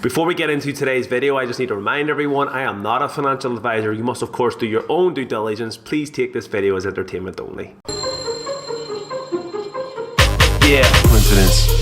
Before we get into today's video, I just need to remind everyone I am not a financial advisor. You must of course do your own due diligence. Please take this video as entertainment only. Yeah, coincidence.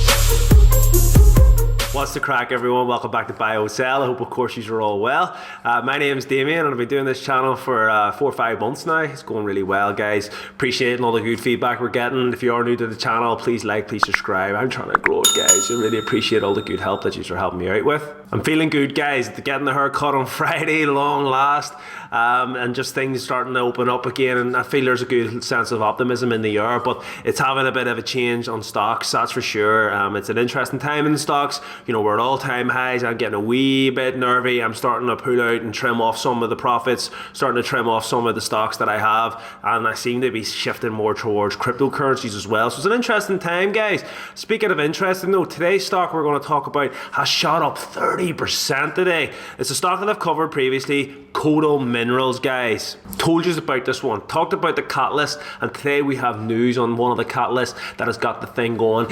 What's the crack, everyone? Welcome back to Buy or Sell. I hope of course you're all well. My name is Damien and I've been doing this channel for 4 or 5 months now. It's going really well, guys. Appreciating all the good feedback we're getting. If you are new to the channel, please like, please subscribe. I'm trying to grow it, guys. I really appreciate all the good help that you are helping me out with. I'm feeling good, guys. Getting the haircut on Friday, long last, and just things starting to open up again, and I feel there's a good sense of optimism in the air, but it's having a bit of a change on stocks, that's for sure. It's an interesting time in the stocks. You know, we're at all-time highs. I'm getting a wee bit nervy. I'm starting to pull out and trim off some of the profits, starting to trim off some of the stocks that I have, and I seem to be shifting more towards cryptocurrencies as well. So it's an interesting time, guys. Speaking of interesting though, today's stock we're going to talk about has shot up 30% today. It's a stock that I've covered previously, Kodal Minerals, guys. Told you about this one, talked about the catalyst, and today we have news on one of the catalysts that has got the thing going.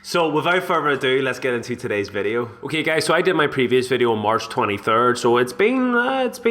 So without further ado, let's get into today's video. Okay guys, so I did my previous video on March 23rd, so it's been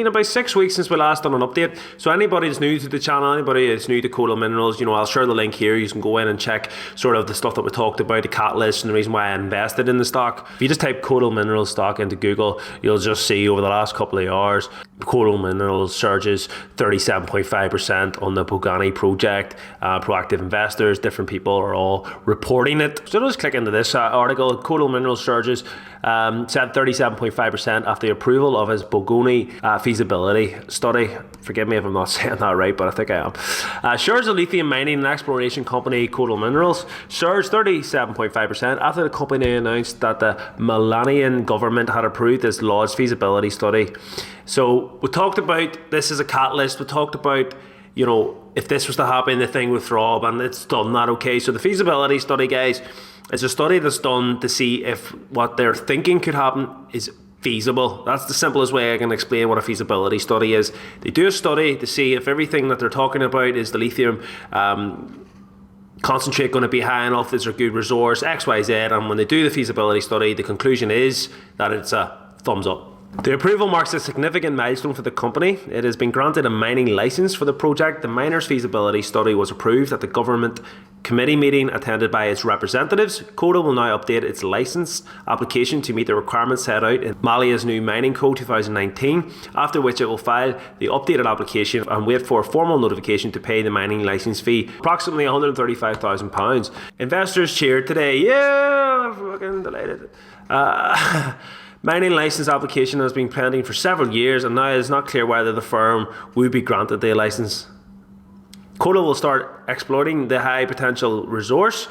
about 6 weeks since we last done an update. So anybody that's new to the channel, anybody that's new to Kodal Minerals, you know, I'll share the link here. You can go in and check sort of the stuff that we talked about, the catalyst and the reason why I invested in the stock. If you just type Kodal Minerals stock into Google, you'll just see over the last couple of hours, Kodal Minerals surges 37.5% on the Bogani project. Proactive investors, different people are all reporting it. So just click into this article. Kodal Minerals surges said 37.5% after the approval of his Bogani feasibility study. Forgive me if I'm not saying that right, but I think I am. Shares of lithium mining and exploration company Kodal Minerals surged 37.5% after the company announced that the Malian government had approved this law's feasibility study. So we talked about this as a catalyst. We talked about, you know, if this was to happen, the thing would throb, and it's done that. Okay, so the feasibility study, guys, it's a study that's done to see if what they're thinking could happen is feasible. That's the simplest way I can explain what a feasibility study is. They do a study to see if everything that they're talking about is the lithium concentrate going to be high enough, is there a good resource, X, Y, Z, and when they do the feasibility study, the conclusion is that it's a thumbs up. The approval marks a significant milestone for the company. It has been granted a mining license for the project. The miners' feasibility study was approved at the government committee meeting attended by its representatives. Kodal will now update its license application to meet the requirements set out in Malia's new Mining Code 2019, after which it will file the updated application and wait for a formal notification to pay the mining license fee, approximately £135,000. Investors cheered today. Yeah, I'm fucking delighted. Mining license application has been pending for several years, and now it is not clear whether the firm will be granted the license. Kodal will start exploiting the high potential resource,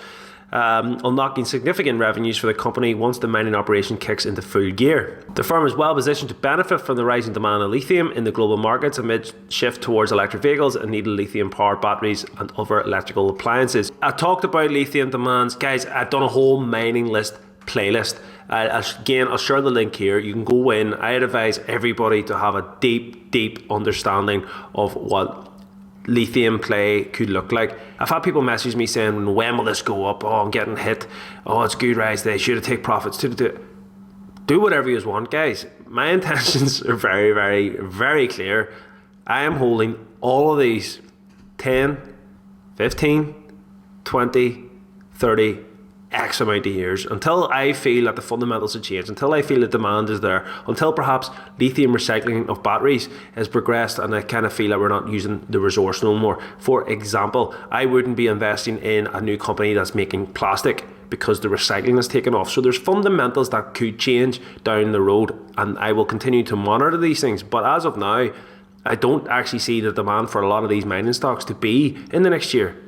unlocking significant revenues for the company once the mining operation kicks into full gear. The firm is well positioned to benefit from the rising demand of lithium in the global markets amid shift towards electric vehicles and needed lithium powered batteries and other electrical appliances. I talked about lithium demands, guys. I've done a whole mining list playlist. Again, I'll share the link here. You can go in. I advise everybody to have a deep understanding of what lithium play could look like. I've had people message me saying, when will this go up? Oh, I'm getting hit. Oh, it's good rise day. Should have take profits. Do whatever you want, guys. My intentions are very clear. I am holding all of these 10, 15, 20, 30, X amount of years until I feel that the fundamentals have changed, until I feel the demand is there, until perhaps lithium recycling of batteries has progressed and I kind of feel that we're not using the resource no more. For example, I wouldn't be investing in a new company that's making plastic because the recycling has taken off. So there's fundamentals that could change down the road, and I will continue to monitor these things. But as of now, I don't actually see the demand for a lot of these mining stocks to be in the next year,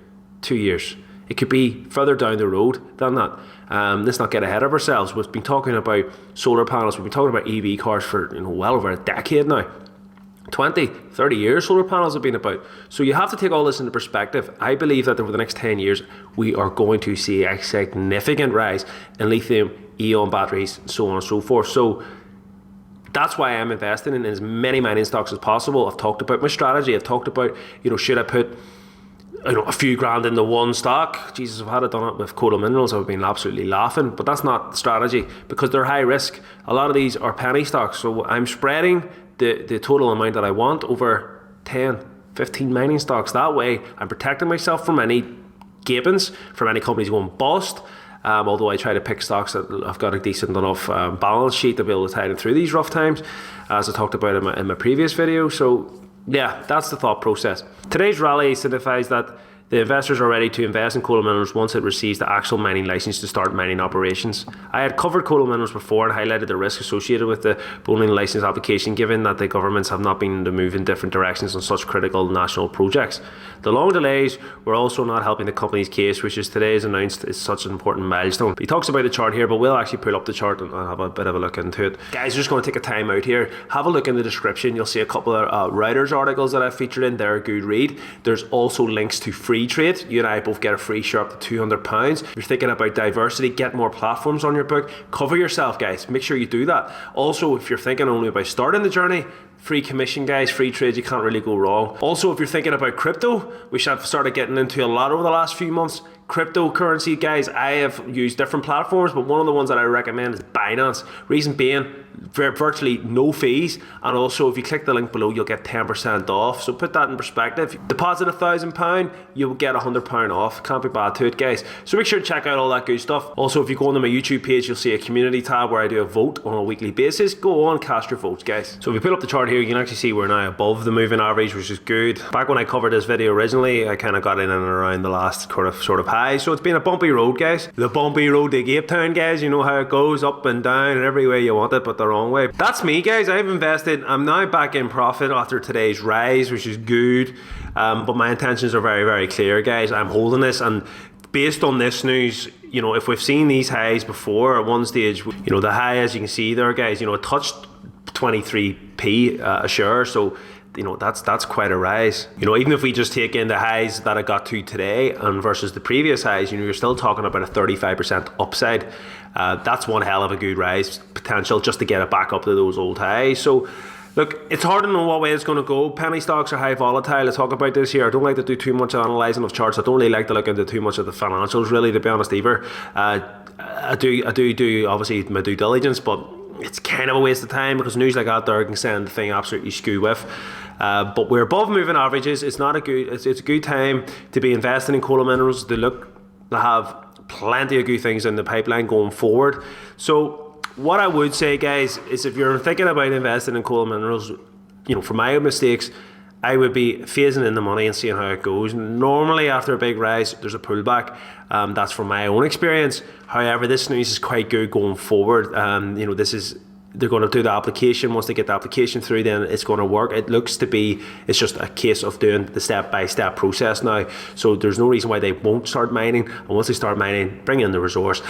2 years. It could be further down the road than that. Let's not get ahead of ourselves. We've been talking about solar panels. We've been talking about EV cars for well over a decade now. 20, 30 years solar panels have been about. So you have to take all this into perspective. I believe that over the next 10 years, we are going to see a significant rise in lithium, ion batteries, and so on and so forth. So that's why I'm investing in as many mining stocks as possible. I've talked about my strategy. I've talked about, should I put a few grand into one stock. Jesus, if I had done it with Kodal Minerals, I would have been absolutely laughing. But that's not the strategy, because they're high risk. A lot of these are penny stocks, so I'm spreading the total amount that I want over 10, 15 mining stocks. That way, I'm protecting myself from any gapings, from any companies going bust. Although I try to pick stocks that have got a decent enough balance sheet to be able to tide them through these rough times, as I talked about in my previous video. So yeah, that's the thought process. Today's rally signifies that the investors are ready to invest in Kodal Minerals once it receives the actual mining license to start mining operations. I had covered Kodal Minerals before and highlighted the risk associated with the mining license application, given that the governments have not been to move in different directions on such critical national projects. The long delays were also not helping the company's case, which is today's announced is such an important milestone. He talks about the chart here, but we'll actually pull up the chart and have a bit of a look into it. Guys, we're just going to take a time out here. Have a look in the description. You'll see a couple of Reuters articles that I've featured in there. A good read. There's also links to free trade. You and I both get a free share up to £200. If you're thinking about diversity, get more platforms on your book. Cover yourself, guys. Make sure you do that. Also, if you're thinking only about starting the journey, free commission, guys, free trades, you can't really go wrong. Also, if you're thinking about crypto, which I've started getting into a lot over the last few months, cryptocurrency, guys, I have used different platforms, but one of the ones that I recommend is Binance. Reason being, virtually no fees, and also if you click the link below, you'll get 10% off. So put that in perspective. Deposit £1,000, you will get £100 off. Can't be bad to it, guys. So make sure to check out all that good stuff. Also, if you go onto my YouTube page, you'll see a community tab where I do a vote on a weekly basis. Go on, cast your votes, guys. So if we put up the chart here, you can actually see we're now above the moving average, which is good. Back when I covered this video originally, I kind of got in and around the last sort of high. So it's been a bumpy road, guys. The bumpy road to Cape Town, guys. You know how it goes, up and down and every way you want it, but the wrong way. That's me, guys. I've invested. I'm now back in profit after today's rise, which is good. But my intentions are very, very clear, guys. I'm holding this, and based on this news, if we've seen these highs before at one stage, the high, as you can see there, guys, it touched 23p a share. So that's quite a rise. Even if we just take in the highs that I got to today and versus the previous highs, you're still talking about a 35% upside. That's one hell of a good rise potential just to get it back up to those old highs. So look, it's hard to know what way it's going to go. Penny stocks are high volatile. I talk about this here. I don't like to do too much analysing of charts. I don't really like to look into too much of the financials, really, to be honest, either. I do obviously my due diligence, but it's kind of a waste of time because news like that there can send the thing absolutely skew with. But we're above moving averages. It's a good time to be investing in Kodal Minerals. They look to have plenty of good things in the pipeline going forward. So what I would say, guys, is if you're thinking about investing in Kodal Minerals, for my mistakes, I would be phasing in the money and seeing how it goes. Normally after a big rise, there's a pullback. That's from my own experience. However, this news is quite good going forward. They're going to do the application. Once they get the application through, then it's going to work. It looks to be, it's just a case of doing the step-by-step process now. So there's no reason why they won't start mining. And once they start mining, bring in the resource.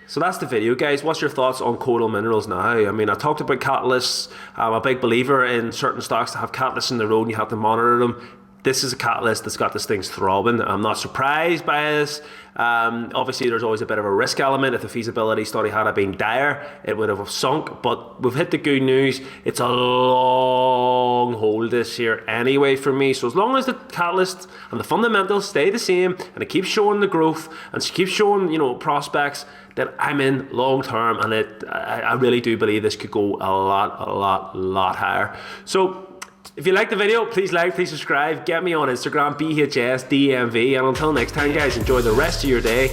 So that's the video, guys. What's your thoughts on Kodal Minerals now? I mean, I talked about catalysts. I'm a big believer in certain stocks that have catalysts in the road and you have to monitor them. This is a catalyst that's got this thing throbbing. I'm not surprised by this. Obviously, there's always a bit of a risk element. If the feasibility study had been dire, it would have sunk. But we've hit the good news. It's a long hold this year anyway for me. So as long as the catalyst and the fundamentals stay the same and it keeps showing the growth and it keeps showing, prospects, that I'm in long term. And I really do believe this could go a lot higher. So if you like the video, please like, please subscribe. Get me on Instagram, BHSDMV. And until next time, guys, enjoy the rest of your day.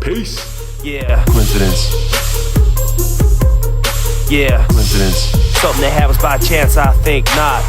Peace. Yeah. Coincidence. Yeah. Coincidence. Something that happens by chance, I think not.